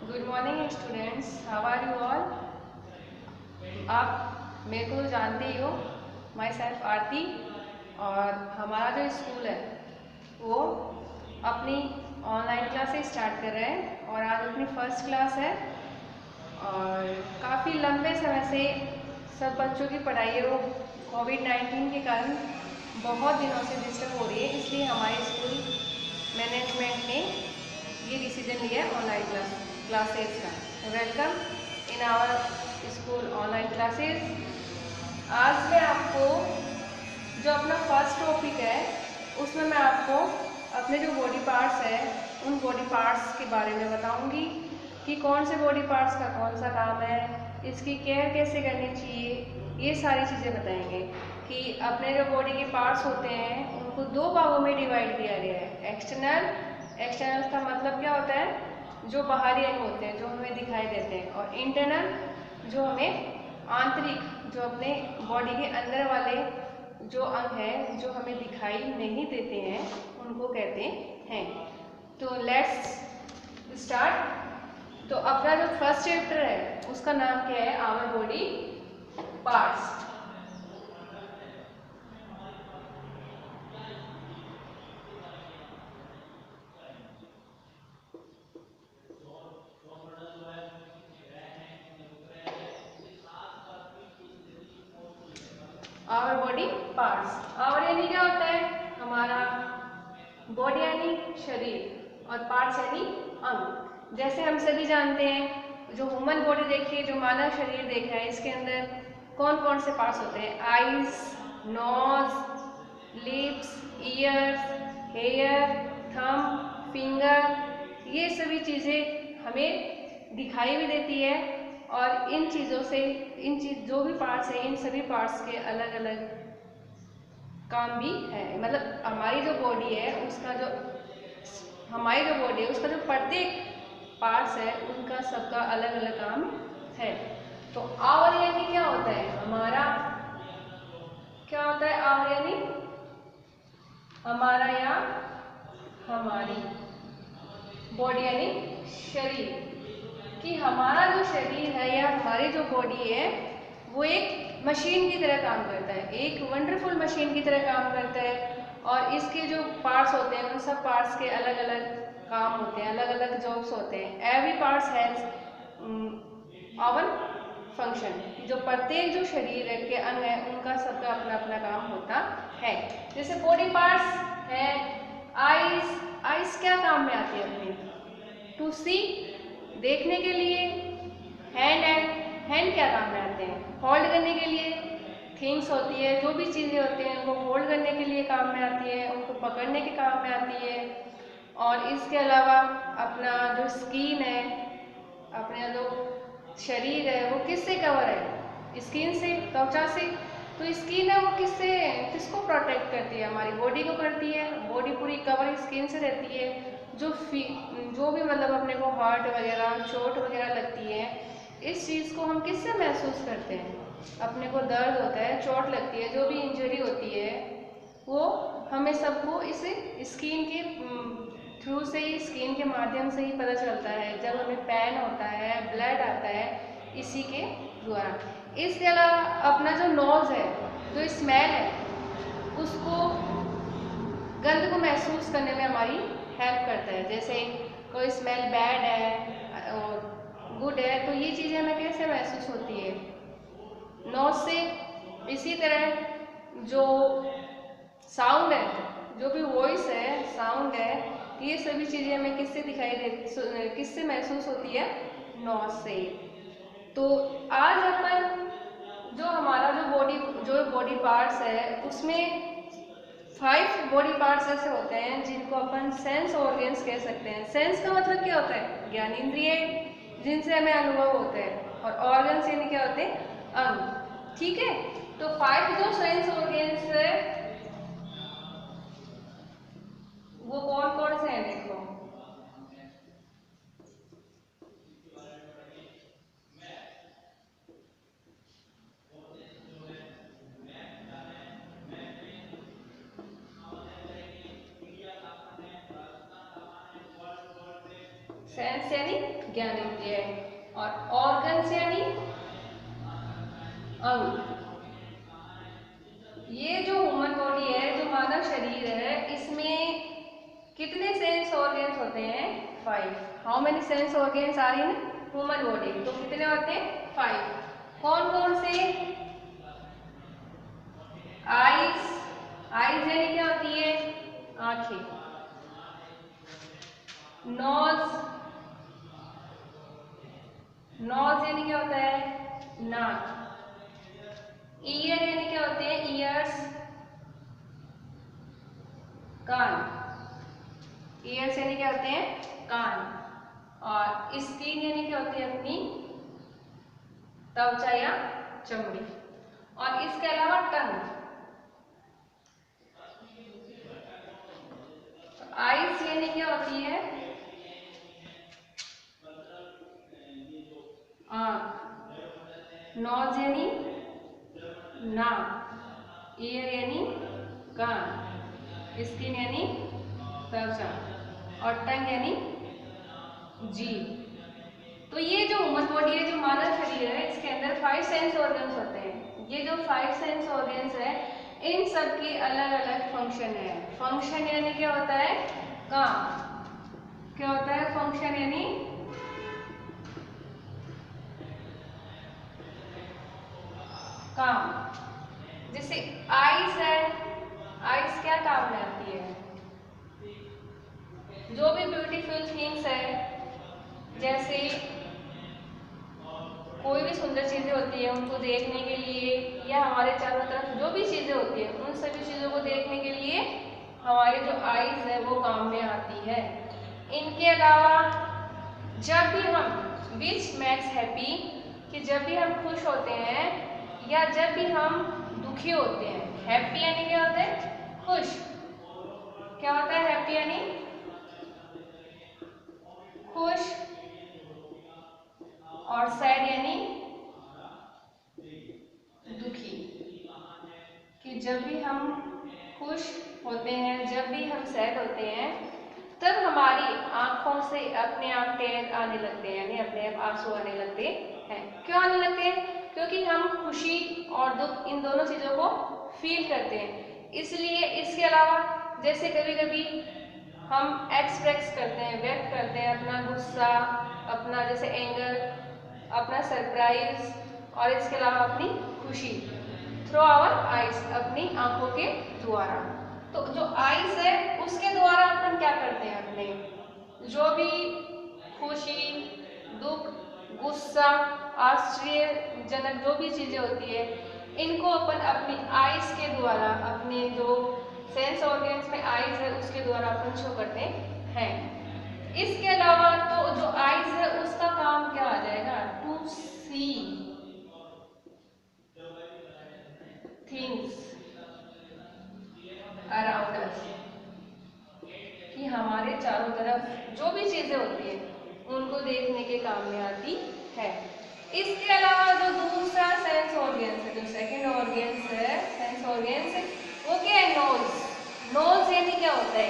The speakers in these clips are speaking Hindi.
Good morning students, how are you all. आप मेरे को तो जानते ही हो, माई सेल्फ आरती। और हमारा जो स्कूल है वो अपनी ऑनलाइन क्लासेस स्टार्ट कर रहे हैं और आज अपनी फर्स्ट क्लास है। और काफ़ी लंबे समय से सब बच्चों की पढ़ाई है वो कोविड-19 के कारण बहुत दिनों से डिस्टर्ब हो रही है, इसलिए हमारे स्कूल मैनेजमेंट ने ये डिसीजन लिया है ऑनलाइन क्लासेस का। Welcome in our school online classes. आज मैं आपको जो अपना फर्स्ट टॉपिक है उसमें मैं आपको अपने जो बॉडी पार्ट्स है उन बॉडी पार्ट्स के बारे में बताऊंगी कि कौन से बॉडी पार्ट्स का कौन सा काम है, इसकी केयर कैसे करनी चाहिए, ये सारी चीज़ें बताएंगे। कि अपने जो बॉडी के पार्ट्स होते हैं उनको दो भागों में डिवाइड किया गया है। एक्सटर्नल का मतलब क्या होता है, जो बाहरी अंग होते हैं जो हमें दिखाई देते हैं, और इंटरनल जो हमें आंतरिक, जो अपने बॉडी के अंदर वाले जो अंग हैं जो हमें दिखाई नहीं देते हैं उनको कहते हैं। तो लेट्स स्टार्ट। तो अपना जो फर्स्ट चैप्टर है उसका नाम क्या है, our body parts. Our body parts, our यानी क्या होता है, हमारा बॉडी यानी शरीर, और पार्ट्स यानी अंग। जैसे हम सभी जानते हैं, जो ह्यूमन बॉडी देखी है, जो मानव शरीर देखा है, इसके अंदर कौन कौन से पार्ट्स होते हैं। Eyes, nose, lips, ears, hair, thumb, finger, ये सभी चीज़ें हमें दिखाई भी देती है। और इन चीज़ों से जो भी पार्ट्स हैं इन सभी पार्ट्स के अलग अलग काम भी है। मतलब हमारी जो बॉडी है उसका जो प्रत्येक पार्ट्स है उनका सबका अलग अलग काम है। तो आवर यानी क्या होता है, हमारा क्या होता है, आवर यानी हमारा या हमारी बॉडी यानी शरीर। कि हमारा जो शरीर है या हमारी जो बॉडी है वो एक मशीन की तरह काम करता है, एक वंडरफुल मशीन की तरह काम करता है। और इसके जो पार्ट्स होते हैं उन सब पार्ट्स के अलग अलग काम होते हैं, अलग अलग जॉब्स होते हैं। Every parts has our function. जो प्रत्येक जो शरीर के अंग है उनका सबका अपना अपना काम होता है। जैसे बॉडी पार्ट्स है, आईज, आईज क्या काम में आती है अपनी, टू सी, देखने के लिए। हैंड क्या काम में आते हैं, होल्ड करने के लिए। थिंग्स होती है, जो भी चीज़ें होती हैं उनको होल्ड करने के लिए काम में आती है, उनको पकड़ने के काम में आती है। और इसके अलावा अपना जो स्किन है, अपना जो शरीर है वो किससे कवर है, स्किन से, त्वचा से। तो स्किन है वो किसको प्रोटेक्ट करती है, हमारी बॉडी को करती है। बॉडी पूरी कवर स्किन से रहती है। जो भी मतलब अपने को हर्ट वगैरह, चोट वगैरह लगती है, इस चीज़ को हम किससे महसूस करते हैं, अपने को दर्द होता है, चोट लगती है, जो भी इंजरी होती है वो हमें सबको इस स्किन के थ्रू से ही, स्किन के माध्यम से ही पता चलता है। जब हमें पेन होता है, ब्लड आता है, इसी के द्वारा। इसके अलावा अपना जो नोज़ है, जो स्मेल है, उसको, गंध को महसूस करने में हमारी हेल्प करता है। जैसे कोई स्मेल बैड है और गुड है, तो ये चीज़ें हमें कैसे महसूस होती है, नोज से। इसी तरह जो साउंड है, जो भी वॉइस है, साउंड है, ये सभी चीज़ें हमें किससे महसूस होती है, नोज से। तो आज अपन जो हमारा जो बॉडी पार्ट्स है उसमें 5 बॉडी पार्ट्स ऐसे होते हैं जिनको अपन सेंस ऑर्गन्स कह सकते हैं। सेंस का मतलब क्या होता है, ज्ञानेंद्रिय, जिनसे हमें अनुभव होते हैं। और ऑर्गन्स यानी क्या होते हैं, अंग। ठीक है, तो 5 जो सेंस ऑर्गन्स है वो कौन कौन से हैं, देखो। सेंस यानी ज्ञानेंद्रिय, और ऑर्गन्स यानी अंग। ये जो ह्यूमन बॉडी है, जो मानव शरीर है, इसमें कितने सेंस ऑर्गन्स होते हैं? 5। How many sense organs are in human body? तो कितने होते हैं? 5। कौन कौन से? आईज, आईज यानी क्या होती है? आंखें। नोज, नोज यानी क्या होता है? नाक। ईयर यानी क्या होते हैं? ईयर्स, कान। ईयर्स यानी क्या होते हैं? कान। और स्किन यानी क्या होती है? अपनी त्वचा या चमड़ी। और इसके अलावा टंग। आईज यानी क्या होती है? आंख। नोज यानी नाक। ईयर यानी कान। स्किन यानी त्वचा। और टंग यानी जीभ। तो ये जो ह्यूमन बॉडी है, जो मानव शरीर है, इसके अंदर 5 सेंस ऑर्गन्स होते हैं। ये जो 5 सेंस ऑर्गन्स है, इन सब के अलग अलग फंक्शन है। फंक्शन यानी क्या होता है? काम। क्या होता है फंक्शन? यानी काम। जैसे आईज है, आईज क्या काम में आती है? जो भी ब्यूटीफुल थिंग्स है, जैसे कोई भी सुंदर चीजें होती है, उनको देखने के लिए, या हमारे चारों तरफ जो भी चीजें होती है, उन सभी चीजों को देखने के लिए हमारी जो आईज है वो काम में आती है। इनके अलावा जब भी हम विच मेक्स हैप्पी, कि जब भी हम खुश होते हैं या जब भी हम दुखी होते हैं। हैप्पी यानी क्या होता है? खुश। क्या होता है हैप्पी यानी? खुश। और सैड यानी दुखी। कि जब भी हम खुश होते हैं, जब भी हम सैड होते हैं, तब हमारी आंखों से अपने आप टेयर आने लगते हैं, यानी अपने आप आंसू आने लगते हैं। क्यों आने लगते हैं? क्योंकि हम खुशी और दुख इन दोनों चीजों को फील करते हैं, इसलिए। इसके अलावा जैसे कभी कभी हम एक्सप्रेस करते हैं, व्यक्त करते हैं अपना गुस्सा, अपना जैसे एंगर, अपना सरप्राइज, और इसके अलावा अपनी खुशी थ्रू आवर आइज, अपनी आंखों के द्वारा। तो जो आइज है उसके द्वारा अपन क्या करते हैं? अपने जो भी खुशी, दुख, गुस्सा, आश्चर्यजनक जो भी चीजें होती है, इनको अपन अपनी आइज के द्वारा, अपने जो सेंस ऑर्गन्स में आइज है उसके द्वारा अपन शो करते हैं। इसके अलावा तो जो आइज है उसका काम क्या आ जाएगा? To see things around us, कि हमारे चारों तरफ जो भी चीजें होती है उनको देखने के काम में आती है। इसके अलावा जो दूसरा सेंस ऑर्गन्स है, जो सेकंड ऑर्गन्स है, सेंस ऑर्गन्स, वो क्या है? नोज। नोज यानी क्या होता है?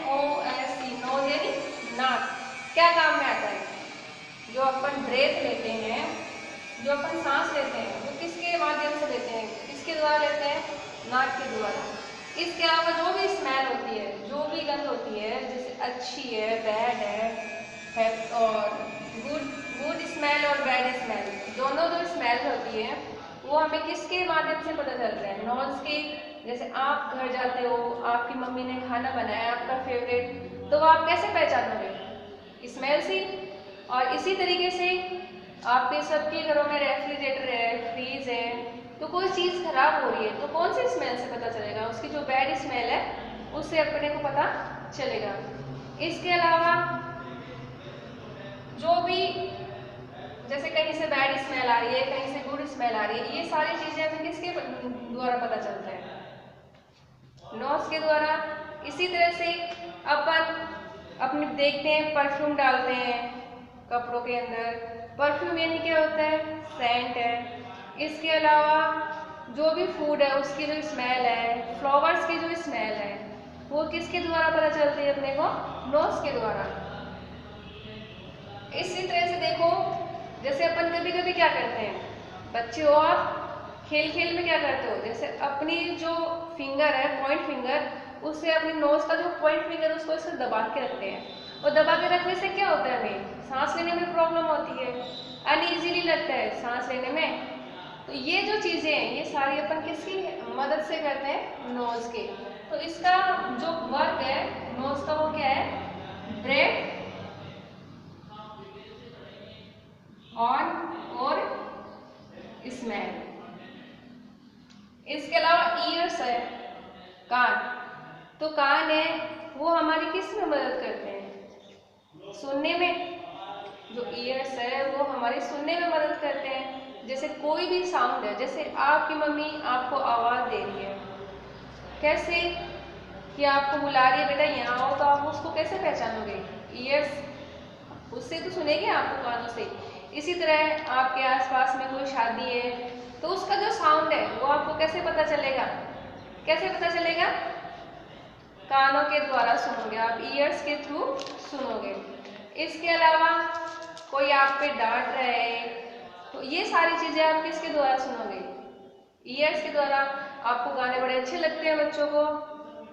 NOSE, नोज यानी नाक। क्या काम में आता है? जो अपन ब्रेथ लेते हैं, जो अपन सांस लेते हैं, वो किसके माध्यम से लेते हैं? किसके द्वारा लेते हैं? नाक के द्वारा। इसके अलावा जो भी स्मेल होती है, जो भी गंध होती है, जैसे अच्छी है, बैड है और गुड स्मेल और बैड स्मेल, दोनों जो स्मेल होती है वो हमें किसके माध्यम से पता चलता है? नोज के। जैसे आप घर जाते हो, आपकी मम्मी ने खाना बनाया आपका फेवरेट, तो वो आप कैसे पहचानोगे? स्मेल से। और इसी तरीके से आपके सबके घरों में रेफ्रिजरेटर है, फ्रीज है, तो कोई चीज़ खराब हो रही है तो कौन सी स्मेल से पता चलेगा? उसकी जो बैड स्मेल है उससे अपने को पता चलेगा। इसके अलावा जो भी, जैसे कहीं से बैड स्मेल आ रही है, कहीं से गुड स्मेल आ रही है, ये सारी चीज़ें हमें किसके द्वारा पता चलता है? नोज के द्वारा। इसी तरह से अपन अपने देखते हैं, परफ्यूम डालते हैं कपड़ों के अंदर। परफ्यूम यानी क्या होता है? सेंट है। इसके अलावा जो भी फूड है उसकी जो स्मेल है, फ्लावर्स की जो स्मेल है, वो किसके द्वारा पता चलती है अपने को? नोज के द्वारा। इसी तरह से देखो, जैसे अपन कभी कभी क्या करते हैं, बच्चे हो आप, खेल खेल में क्या करते हो, जैसे अपनी जो फिंगर है, पॉइंट फिंगर, उससे अपनी नोज का जो पॉइंट फिंगर उसको ऐसे दबा के रखते हैं। और दबा के रखने से क्या होता है, हमें सांस लेने में प्रॉब्लम होती है, अनइजीली लगता है सांस लेने में। तो ये जो चीजें हैं ये सारी अपन किसकी मदद से करते हैं, नोज के। तो इसका जो वर्क है नोज का वो क्या है, ब्रेथ ऑन और स्मेल। इसके अलावा ईयर्स है, कान। तो कान है वो हमारी किस में मदद करते हैं, सुनने में। जो ईयर्स है वो हमारी सुनने में मदद करते हैं। जैसे कोई भी साउंड है, जैसे आपकी मम्मी आपको आवाज दे रही है, कैसे कि आपको बुला रही है बेटा यहाँ आओ, तो आप उसको कैसे पहचानोगे, ईयर्स उससे तो सुनेंगे आपको, कानों से। इसी तरह आपके आसपास में कोई शादी है तो उसका जो साउंड है वो आपको कैसे पता चलेगा, कैसे पता चलेगा, कानों के द्वारा सुनोगे आप, ईयर्स के थ्रू सुनोगे। इसके अलावा कोई आप पे डांट रहा है तो ये सारी चीजें आप किसके द्वारा सुनोगे, ईयर्स के द्वारा। आपको गाने बड़े अच्छे लगते हैं बच्चों को,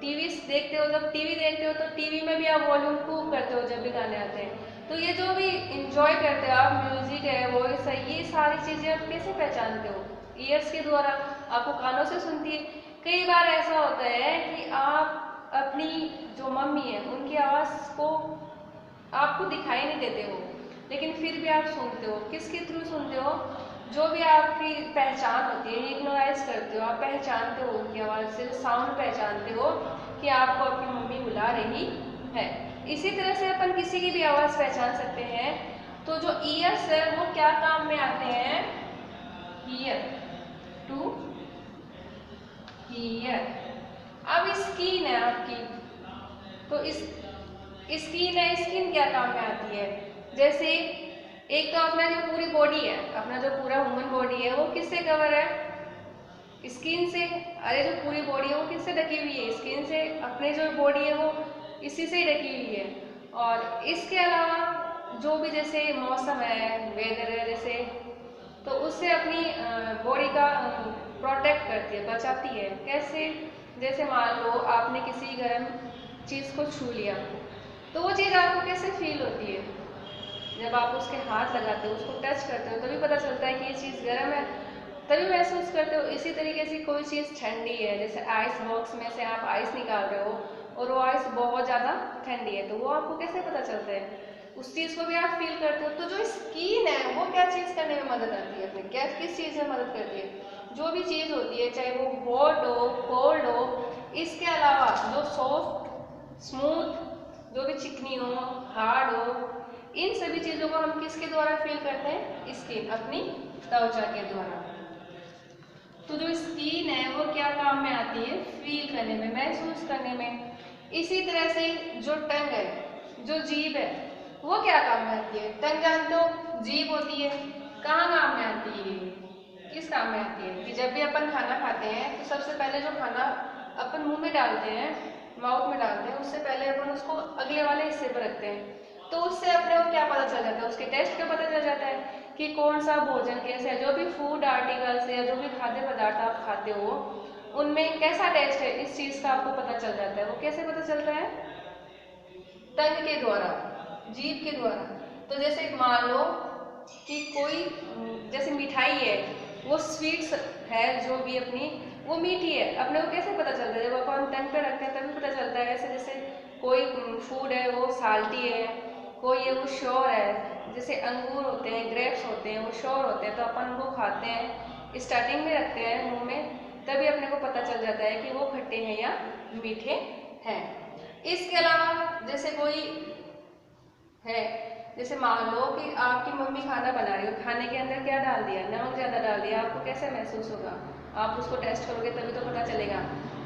टीवी देखते हो, जब टीवी देखते हो तो टीवी में भी आप वॉल्यूम खूब करते हो जब भी गाने आते हैं। तो ये जो भी इंजॉय करते हो आप, म्यूजिक है, वॉइस है, ये सारी चीजें आप कैसे पहचानते हो, ईयर्स के द्वारा। आपको कानों से सुनती है। कई बार ऐसा होता है कि आप अपनी जो मम्मी है उनकी आवाज को आपको दिखाई नहीं देते हो, लेकिन फिर भी आप सुनते हो, किसके थ्रू सुनते हो, जो भी आपकी पहचान होती है, इग्नोराइज करते हो, आप पहचानते हो उनकी आवाज़ से, साउंड पहचानते हो कि आपको आपकी मम्मी बुला रही है। इसी तरह से अपन किसी की भी आवाज़ पहचान सकते हैं। तो जो ईयर्स है वो क्या काम में आते हैं, हियर, टू हियर। अब स्किन है आपकी, तो स्किन है, स्किन क्या काम में आती है, जैसे एक तो अपना जो पूरी बॉडी है, अपना जो पूरा ह्यूमन बॉडी है वो किससे कवर है, स्किन से। अरे जो पूरी बॉडी है वो किससे ढकी हुई है, स्किन से। अपनी जो बॉडी है वो इसी से ही ढकी हुई है। और इसके अलावा जो भी जैसे मौसम है, वेदर है जैसे, तो उससे अपनी बॉडी का प्रोटेक्ट करती है, बचाती है। कैसे, जैसे मान लो आपने किसी गर्म चीज़ को छू लिया तो वो चीज़ आपको कैसे फील होती है, जब आप उसके हाथ लगाते हो, उसको टच करते हो, तभी पता चलता है कि ये चीज़ गर्म है, तभी महसूस करते हो। इसी तरीके से कोई चीज़ ठंडी है, जैसे आइस बॉक्स में से आप आइस निकाल रहे हो और वो आइस बहुत ज़्यादा ठंडी है, तो वो आपको कैसे पता चलता है, उस चीज़ को भी आप फील करते हो। तो जो स्किन है वो क्या चीज़ करने में मदद आती है, अपने क्या किस चीज़ में मदद करती है, जो भी चीज़ होती है, चाहे वो हॉट हो, कोल्ड हो। इसके अलावा जो सॉफ्ट, स्मूथ, जो भी चिकनी हो, हार्ड हो, इन सभी चीज़ों को हम किसके द्वारा फील करते हैं, स्किन, अपनी त्वचा के द्वारा। तो जो स्किन है वो क्या काम में आती है, फील करने में, महसूस करने में। इसी तरह से जो टंग है, जो जीभ है, वो क्या काम में आती है, टंग जानते हो, जीभ होती है, कहाँ काम में आती है, किस काम में आती है, कि जब भी अपन खाना खाते हैं तो सबसे पहले जो खाना अपन मुंह में डालते हैं, माउथ में डालते हैं, उससे पहले अपन उसको अगले वाले हिस्से पर रखते हैं। तो उससे अपने को क्या पता चल जाता है, उसके टेस्ट का पता चल जाता है कि कौन सा भोजन कैसे है, जो भी फूड आर्टिकल्स या जो भी खाद्य पदार्थ आप खाते हो उनमें कैसा टेस्ट है, इस चीज़ का आपको पता चल जाता है। वो कैसे पता चलता है, टंग के द्वारा, जीभ के द्वारा। तो जैसे मान लो कि कोई जैसे मिठाई है, वो स्वीट्स है, जो भी अपनी वो मीठी है, अपने को कैसे पता चलता है, जब अपन टंग पे रखते हैं तभी पता चलता है। ऐसे जैसे कोई फूड है वो साल्टी है, कोई है वो श्योर है, जैसे अंगूर होते हैं, ग्रेप्स होते हैं, वो श्योर होते हैं, तो अपन उनको खाते हैं, स्टार्टिंग में रखते हैं मुंह में, तभी अपने को पता चल जाता है कि वो खट्टे हैं या मीठे हैं। इसके अलावा जैसे कोई है, जैसे मान लो कि आपकी मम्मी खाना बना रही हो, खाने के अंदर क्या डाल दिया, नमक ज़्यादा डाल दिया, आपको कैसे महसूस होगा, आप उसको टेस्ट करोगे तभी तो पता चलेगा।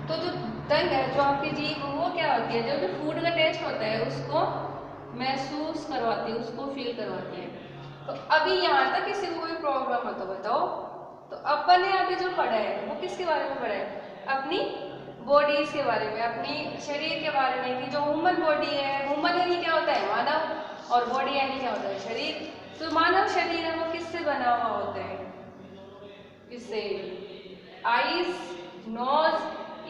तो जो टंग है, जो आपकी जीभ, वो क्या होती है, जो भी फूड का टेस्ट होता है उसको महसूस करवाती है, उसको फील करवाती है। तो अभी यहाँ तक किसी को कोई प्रॉब्लम हो तो बताओ। तो अपन ने अभी जो पढ़ा है वो किसके बारे में पढ़ा है, अपनी बॉडीज के बारे में, अपनी शरीर के बारे में, कि जो ह्यूमन बॉडी है, ह्यूमन यानी क्या होता है, मानव, और बॉडी यानी क्या होता है, शरीर। तो मानव शरीर है वो किससे बना हुआ होता है, इससे आईज, नोज,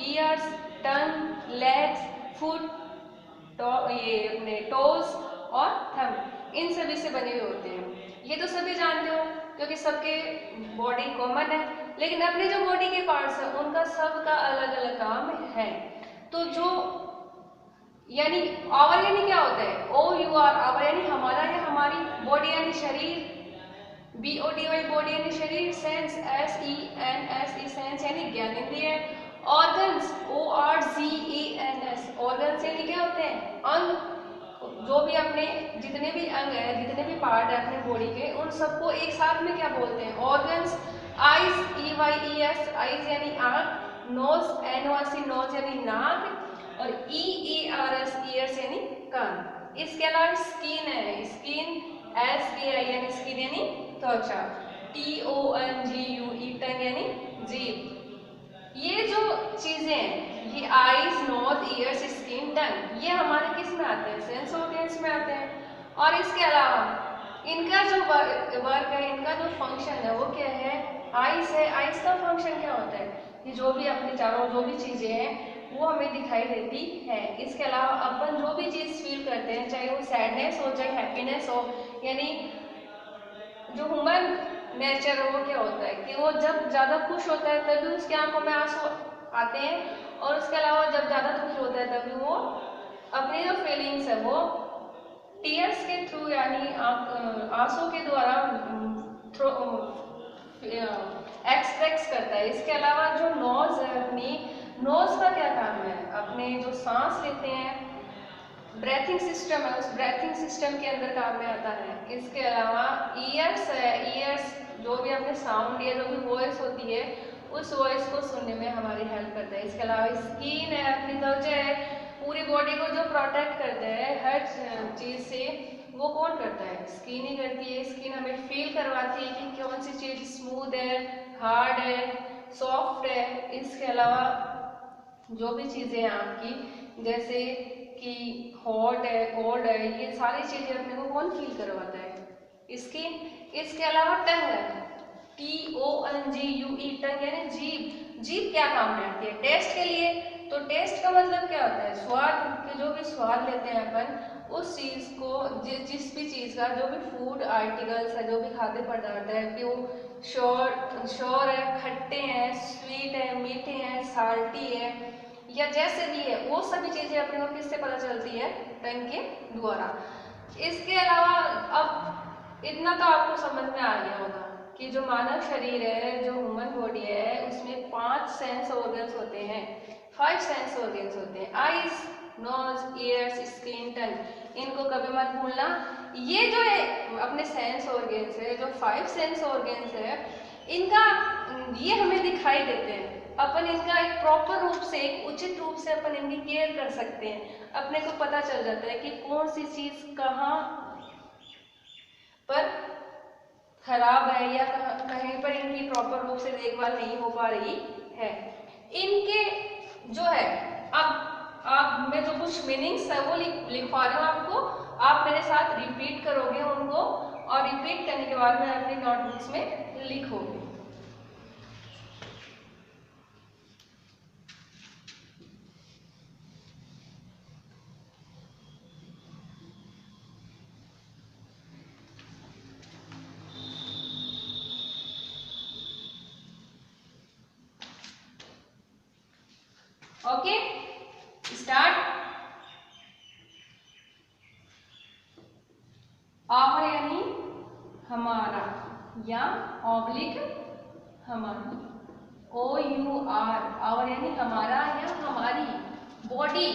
ईयर्स, टंग, लेग्स, फुट, ये अपने टोज और थंब, इन सभी से बने हुए होते हैं। ये तो सभी जानते हो क्योंकि सबके बॉडी कॉमन है, लेकिन अपने जो बॉडी के पार्ट्स हैं उनका सबका अलग अलग काम है। तो जो यानी आवर यानी क्या होता है, ओ यू आर, आवर यानी हमारा या हमारी, बॉडी यानी शरीर, B O D Y body यानी शरीर, sense S E N S E sense यानी ज्ञानेंद्रिय, organs O R G A N S, organs यानी क्या होते हैं, अंग। जो भी अपने जितने भी अंग है, जितने भी पार्ट है अपने बॉडी के, उन सबको एक साथ में क्या बोलते हैं, organs. Eyes E Y E S, eyes यानी आंख, nose N O C nose यानी नाक, और E A R S ears यानी कान। इसके अलावा स्किन है, स्किन एस के आई यानी स्किन यानी त्वचा, T O N G U E tongue यानी जीभ। ये जो चीजें हैं, ये eyes, nose, ears, skin, tongue, ये हमारे किस में आते हैं, सेंस ऑर्गन्स में आते हैं। और इसके अलावा इनका जो वर्क है, इनका जो फंक्शन है वो क्या है, आईज है। आईज का फंक्शन क्या होता है कि जो भी अपने चारों जो भी चीजें हैं वो हमें दिखाई देती है। इसके अलावा अपन जो भी चीज फील करते हैं, चाहे वो सैडनेस हो चाहे हैप्पीनेस हो, यानी जो ह्यूमन नेचर है वो क्या होता है कि वो जब ज़्यादा खुश होता है तभी उसकी आंखों में आंसू आते हैं, और उसके अलावा जब ज़्यादा दुखी होता है तभी वो अपनी जो फीलिंग्स है वो टीयर्स के थ्रू यानी आंसू के द्वारा एक्सप्रेस करता है। इसके अलावा जो नोज है, अपनी नोज का क्या काम है, अपने जो सांस लेते हैं, ब्रेथिंग सिस्टम है, उस ब्रेथिंग सिस्टम के अंदर काम में आता है। इसके अलावा ईयर्स है, ईयर्स जो भी अपने साउंड या जो भी वॉइस होती है उस वॉइस को सुनने में हमारी हेल्प करता है। इसके अलावा स्किन है, अपनी त्वचा है, पूरी बॉडी को जो प्रोटेक्ट करता है हर चीज़ से, वो कौन करता है, स्किन ही करती है। स्किन हमें फील करवाती है कि कौन सी चीज़ स्मूथ है, हार्ड है, सॉफ्ट है। इसके अलावा जो भी चीज़ें हैं आपकी, जैसे कि हॉट है, कोल्ड है, ये सारी चीज़ें अपने को कौन फील करवाता है, स्किन। इसके अलावा टंग है, T O N G U E, tongue यानी जीभ। जीभ क्या काम में आती है, टेस्ट के लिए। तो टेस्ट का मतलब क्या होता है, स्वाद के जो भी स्वाद लेते हैं अपन उस चीज़ को, जिस भी चीज़ का, जो भी फूड आर्टिकल्स है, जो भी खाद्य पदार्थ है, कि वो श्योर है, खट्टे हैं, स्वीट है, मीठे हैं, साल्टी है, या जैसे भी है, वो सभी चीज़ें अपने को किससे पता चलती है, टंग के द्वारा। इसके अलावा अब इतना तो आपको समझ में आ गया होगा कि जो मानव शरीर है, जो ह्यूमन बॉडी है, उसमें 5 सेंस ऑर्गन्स होते हैं, 5 सेंस ऑर्गन्स होते हैं, आईज, नोज, ईयर्स, स्किन, टंग। इनको कभी मत भूलना। ये जो है अपने सेंस ऑर्गन्स है, जो 5 सेंस ऑर्गन्स है, इनका ये हमें दिखाई देते हैं। अपन इनका एक प्रॉपर रूप से, एक उचित रूप से अपन इनकी केयर कर सकते हैं। अपने को पता चल जाता है कि कौन सी चीज कहाँ पर खराब है या कहीं पर इनकी प्रॉपर रूप से देखभाल नहीं हो पा रही है। इनके जो है, अब आप मैं जो कुछ मीनिंग्स है वो लिखवा रही हूँ आपको, आप मेरे साथ रिपीट करोगे उनको, और रिपीट करने के बाद में अपनी नोटबुक्स में लिखोगे। Okay, start. आवर यानी हमारा, या ऑब्लिक हमारी, ओ यू आर, आवर यानी हमारा या हमारी, body,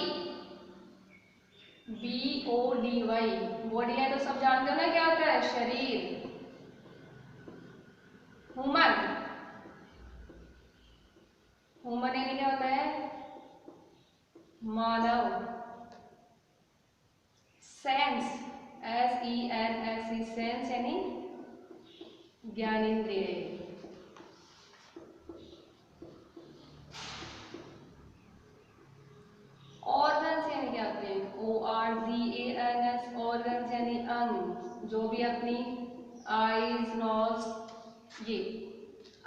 B O D Y, body है तो सब जानते हो ना क्या होता है, शरीर। ह्यूमन, ह्यूमन यानी क्या होता है, मानव। Sense, S E N S E, sense यानी ज्ञानेंद्रिय। ऑर्गन्स यानी क्या होते हैं, O R G A N S, organs यानी अंग, जो भी अपनी आईज, नोज, ये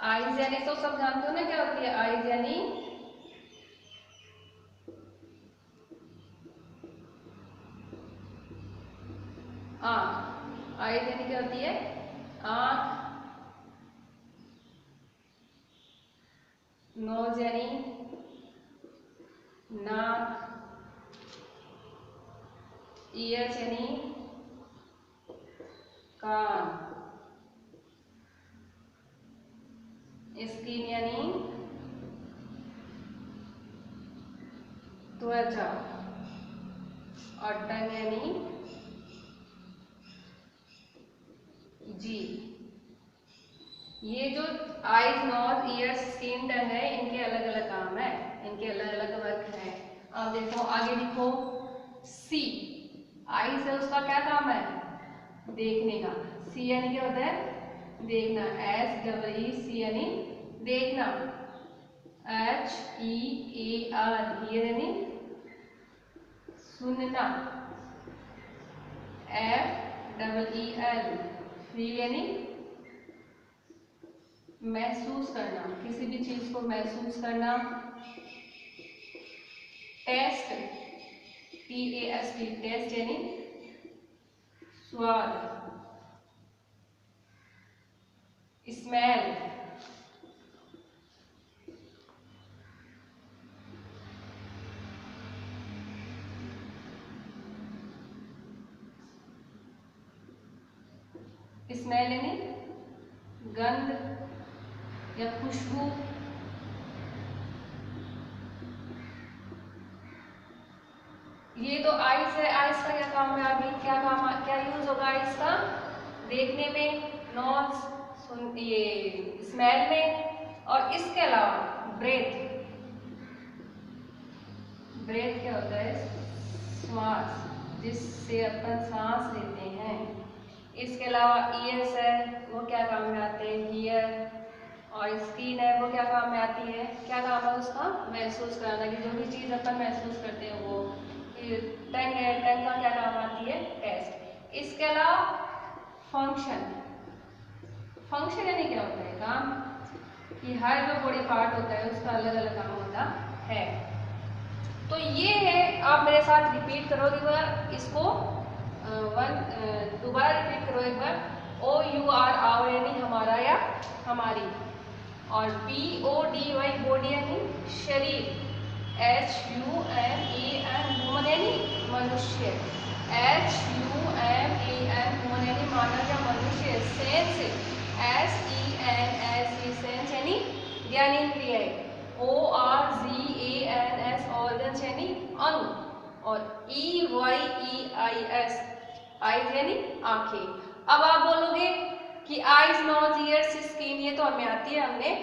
आईज यानी तो सब जानते हो ना क्या होती है, आईज यानी आंख, आईज यानी क्या होती है, आंख, नोज यानी नाक, ईयर्स यानी कान, स्किन यानी त्वचा, और टंग यानी जीभ। ये जो आईज, नोज, ईयर्स, स्किन, टंग है, इनके अलग अलग काम है, इनके अलग अलग वर्क है। अब देखो आगे लिखो, सी, आईज है उसका क्या काम है, देखने का, सी यानी क्या होता है, देखना, एस डबल ई सी यानी देखना, H E A R hear यानी सुनना, F double E L feel यानी महसूस करना, किसी भी चीज को महसूस करना, taste, T A S T taste यानी स्वाद, स्मेल, स्मेल यानी गंध या खुशबू, ये तो आइस है, आइस का क्या काम है, अभी क्या काम, क्या यूज होगा आइस का, देखने में, नोज, ये स्मेल में, और इसके अलावा ब्रेथ, ब्रेथ क्या होता है, श्वास, जिससे अपन सांस लेते हैं। इसके अलावा ईयर्स है, वो क्या काम में आते हैं, हियर, और स्किन है, वो क्या काम में आती है, क्या काम है उसका, महसूस कराना, कि जो भी चीज़ अपन महसूस करते हैं वो। टंग है, टंग का क्या काम आती है, टेस्ट। इसके अलावा फंक्शन, फंक्शन यानी क्या होता है, काम, कि हर जो बॉडी पार्ट होता है उसका अलग अलग काम होता है। तो ये है, आप मेरे साथ रिपीट करो एक बार इसको, दोबारा रिपीट करो एक बार, ओ यू आर आवर यानी हमारा या हमारी, और B O D Y body यानी शरीर, H U M A N human यानी मनुष्य, H U M A N human यानी मानव या मनुष्य, sense, S E N S E sense यानी ज्ञानेंद्रिय, O R G A N S organs यानी अंग, और E Y E I S eyes यानी आंखें। अब आप बोलोगे कि आईज, नोज, ईयर्स, स्किन ये तो हमें आती है, हमने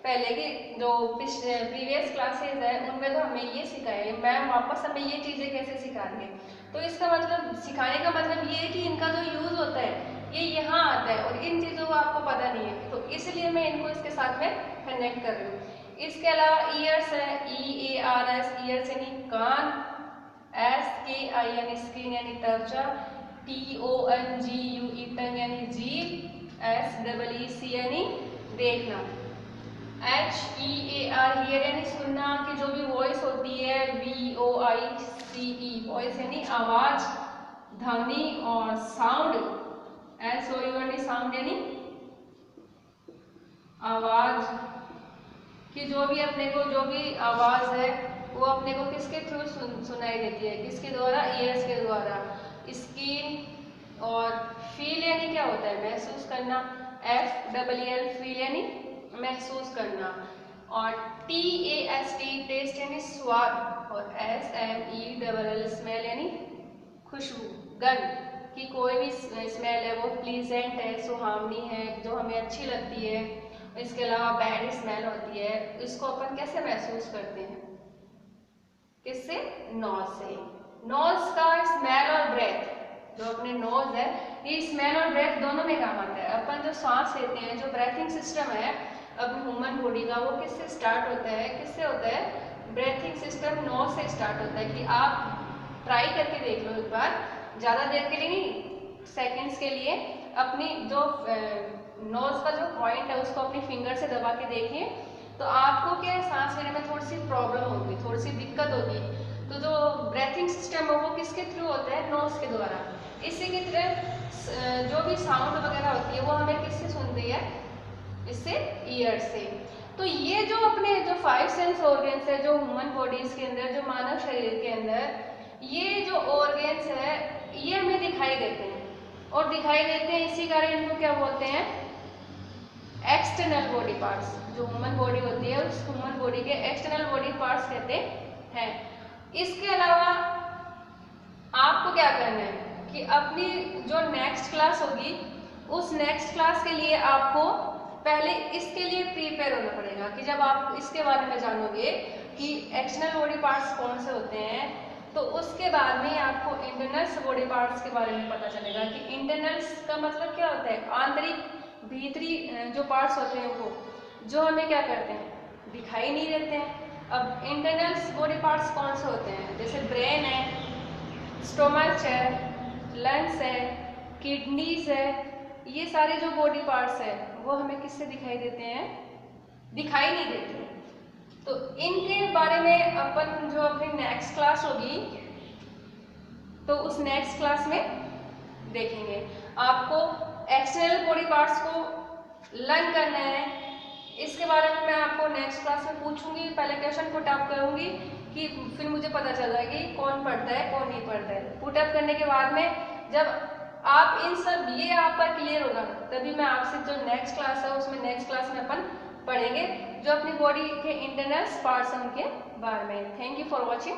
पहले की जो प्रीवियस क्लासेस है उनमें तो हमें ये सिखाया है, मैम वापस हमें ये चीज़ें कैसे सिखाएंगे। तो इसका मतलब, सिखाने का मतलब ये है कि इनका जो यूज़ होता है ये यहाँ आता है, और इन चीज़ों को आपको पता नहीं है, तो इसलिए मैं इनको इसके साथ में कनेक्ट कर रही हूँ। इसके अलावा ईयर्स है, E A R S, ears यानी कान, एस के आई यानी स्किन यानी त्वचा, T O N G U E tongue यानी जीभ, एस डबल ई सी यानी देखना, H E A R hear यानी सुनना, की जो भी वॉइस होती है, वी ओ आई सी ई वॉइस यानी आवाज, ध्वनि, और साउंड, एस ओ यू यानी साउंड यानी आवाज, कि जो भी अपने को, जो भी आवाज है वो अपने को किसके थ्रू सुनाई देती है, किसके द्वारा, ईयर्स के द्वारा। स्किन और फील यानी क्या होता है, महसूस करना, एफ डबल एल फील यानी महसूस करना, और T A S T taste यानी स्वाद, और S M E double L smell यानी खुशबू, गंध, कि कोई भी स्मेल है वो प्लीजेंट है, सुहावनी है, जो हमें अच्छी लगती है। इसके अलावा बैड स्मेल होती है, इसको अपन कैसे महसूस करते हैं, किससे, नोज से। नोज का स्मेल और ब्रेथ, जो अपने नोज है ये स्मेल और ब्रेथ दोनों में काम आता है। अपन जो सांस लेते हैं, जो ब्रेथिंग सिस्टम है अपनी ह्यूमन बॉडी का, वो किससे स्टार्ट होता है, किससे होता है, ब्रेथिंग सिस्टम नोज से स्टार्ट होता है। कि आप ट्राई करके देख लो एक बार, ज़्यादा देर के लिए नहीं, सेकंड्स के लिए अपनी जो नोज का जो पॉइंट है उसको अपनी फिंगर से दबा के देखिए, तो आपको क्या है सांस लेने में थोड़ी सी प्रॉब्लम होगी, थोड़ी सी दिक्कत होगी। तो जो ब्रेथिंग सिस्टम है वो किसके थ्रू होता है, नोज के द्वारा। इसी की तरह जो भी साउंड वगैरह होती है वो हमें किससे सुनती है, इससे ईयर से। तो ये जो अपने जो 5 सेंस ऑर्गन्स है जो ह्यूमन बॉडीज के अंदर, जो मानव शरीर के अंदर, ये जो ऑर्गन्स है ये हमें दिखाई देते हैं, और दिखाई देते हैं इसी कारण इनको क्या बोलते हैं, एक्सटर्नल बॉडी पार्ट्स। जो ह्यूमन बॉडी होती है उस ह्यूमन बॉडी के एक्सटर्नल बॉडी पार्ट्स कहते हैं। इसके अलावा आपको क्या करना है कि अपनी जो नेक्स्ट क्लास होगी उस नेक्स्ट क्लास के लिए आपको पहले इसके लिए प्रिपेयर होना पड़ेगा, कि जब आप इसके बारे में जानोगे कि एक्सटर्नल बॉडी पार्ट्स कौन से होते हैं, तो उसके बाद में आपको इंटरनल्स बॉडी पार्ट्स के बारे में पता चलेगा कि इंटरनल्स का मतलब क्या होता है, आंतरिक भीतरी जो पार्ट्स होते हैं वो जो हमें क्या करते हैं, दिखाई नहीं देते हैं। अब इंटरनल्स बॉडी पार्ट्स कौन से होते हैं, जैसे ब्रेन है, स्टोमच है, लंग्स है, किडनीज है, ये सारे जो बॉडी पार्ट्स है वो हमें किससे दिखाई देते हैं, दिखाई नहीं देते। तो इनके बारे में अपन जो अपनी नेक्स्ट क्लास होगी तो उस नेक्स्ट क्लास में देखेंगे। आपको एक्सटर्नल बॉडी पार्ट्स को लर्न करना है, इसके बारे में मैं आपको नेक्स्ट क्लास में पूछूंगी, पहले क्वेश्चन पुट अप करूंगी कि फिर मुझे पता चल जाएगा कि कौन पढ़ता है कौन नहीं पढ़ता है। पुट अप करने के बाद में जब आप इन सब ये आपका क्लियर होगा तभी मैं आपसे जो नेक्स्ट क्लास है उसमें नेक्स्ट क्लास में अपन पढ़ेंगे जो अपनी बॉडी के इंटरनल पार्ट्स हैं उनके बारे में। Thank you for watching.